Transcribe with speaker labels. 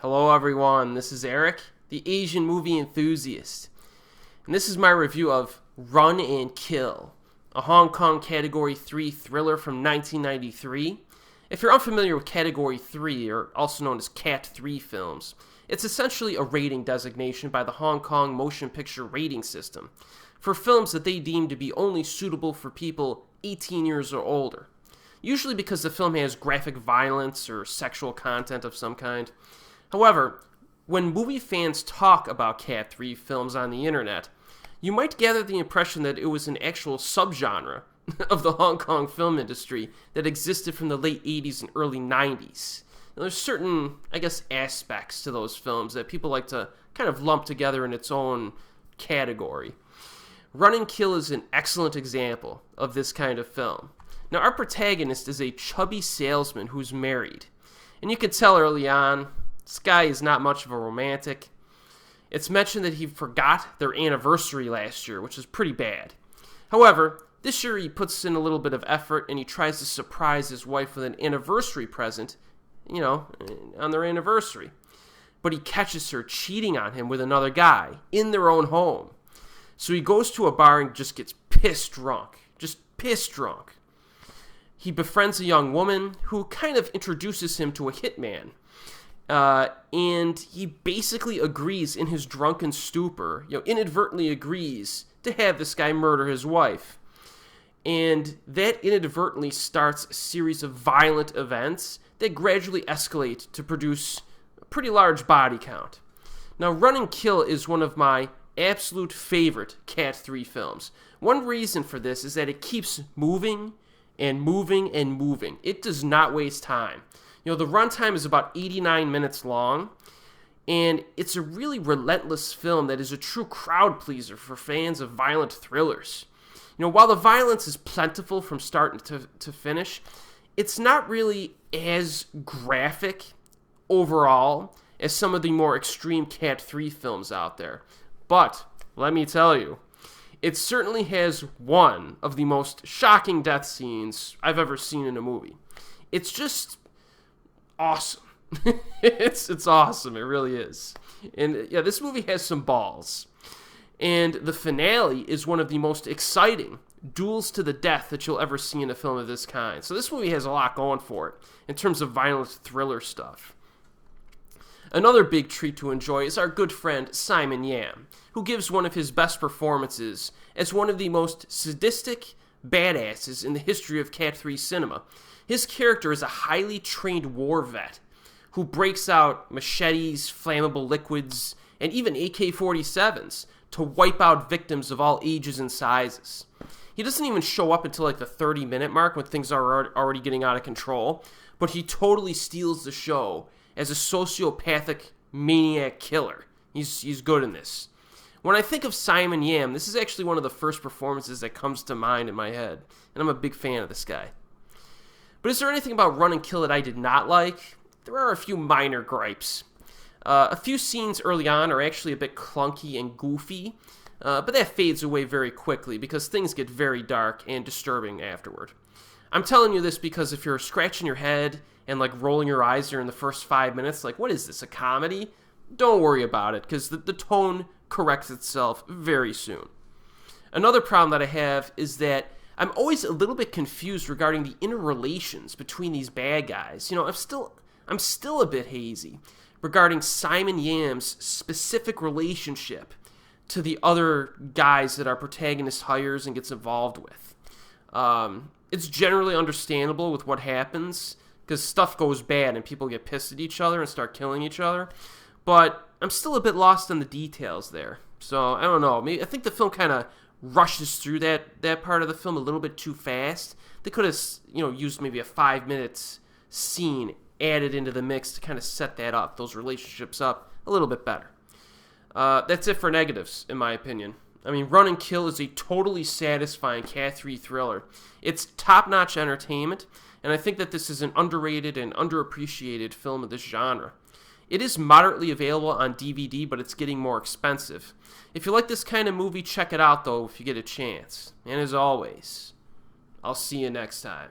Speaker 1: Hello everyone, this is Erik, the Asian movie enthusiast, and this is my review of Run and Kill, a Hong Kong Category 3 thriller from 1993. If you're unfamiliar with Category 3, or also known as Cat 3 films, it's essentially a rating designation by the Hong Kong Motion Picture Rating System for films that they deem to be only suitable for people 18 years or older, usually because the film has graphic violence or sexual content of some kind. However, when movie fans talk about Cat 3 films on the internet, you might gather the impression that it was an actual subgenre of the Hong Kong film industry that existed from the late 80s and early 90s. Now, there's certain, aspects to those films that people like to kind of lump together in its own category. Run and Kill is an excellent example of this kind of film. Now, our protagonist is a chubby salesman who's married, and you can tell early on, this guy is not much of a romantic. It's mentioned that he forgot their anniversary last year, which is pretty bad. However, this year he puts in a little bit of effort and he tries to surprise his wife with an anniversary present, on their anniversary. But he catches her cheating on him with another guy in their own home. So he goes to a bar and just gets pissed drunk. He befriends a young woman who kind of introduces him to a hitman. And he basically agrees in his drunken stupor, inadvertently agrees to have this guy murder his wife. And that inadvertently starts a series of violent events that gradually escalate to produce a pretty large body count. Now, Run and Kill is one of my absolute favorite Cat 3 films. One reason for this is that it keeps moving and moving and moving. It does not waste time. The runtime is about 89 minutes long, and it's a really relentless film that is a true crowd pleaser for fans of violent thrillers. While the violence is plentiful from start to finish, it's not really as graphic overall as some of the more extreme Cat 3 films out there. But, let me tell you, it certainly has one of the most shocking death scenes I've ever seen in a movie. It's just awesome. It's awesome. It really is. And yeah, this movie has some balls. And the finale is one of the most exciting duels to the death that you'll ever see in a film of this kind. So this movie has a lot going for it in terms of violent thriller stuff. Another big treat to enjoy is our good friend Simon Yam, who gives one of his best performances as one of the most sadistic badasses in the history of Cat 3 cinema. His character is a highly trained war vet who breaks out machetes, flammable liquids, and even AK-47s to wipe out victims of all ages and sizes. He doesn't even show up until the 30-minute mark when things are already getting out of control, but he totally steals the show as a sociopathic maniac killer. He's good in this. When I think of Simon Yam, this is actually one of the first performances that comes to mind in my head, and I'm a big fan of this guy. But is there anything about Run and Kill that I did not like? There are a few minor gripes. A few scenes early on are actually a bit clunky and goofy, but that fades away very quickly because things get very dark and disturbing afterward. I'm telling you this because if you're scratching your head and rolling your eyes during the first 5 minutes, what is this, a comedy? Don't worry about it because the tone corrects itself very soon. Another problem that I have is that I'm always a little bit confused regarding the interrelations between these bad guys. I'm still a bit hazy regarding Simon Yam's specific relationship to the other guys that our protagonist hires and gets involved with. It's generally understandable with what happens because stuff goes bad and people get pissed at each other and start killing each other. But I'm still a bit lost on the details there. So, I don't know. I think the film kind of rushes through that part of the film a little bit too fast. They could have, used maybe a 5-minute scene added into the mix to kind of set that up, those relationships up a little bit better. That's it for negatives, in my opinion. Run and Kill is a totally satisfying Cat 3 thriller. It's top-notch entertainment, and I think that this is an underrated and underappreciated film of this genre. It is moderately available on DVD, but it's getting more expensive. If you like this kind of movie, check it out, though, if you get a chance. And as always, I'll see you next time.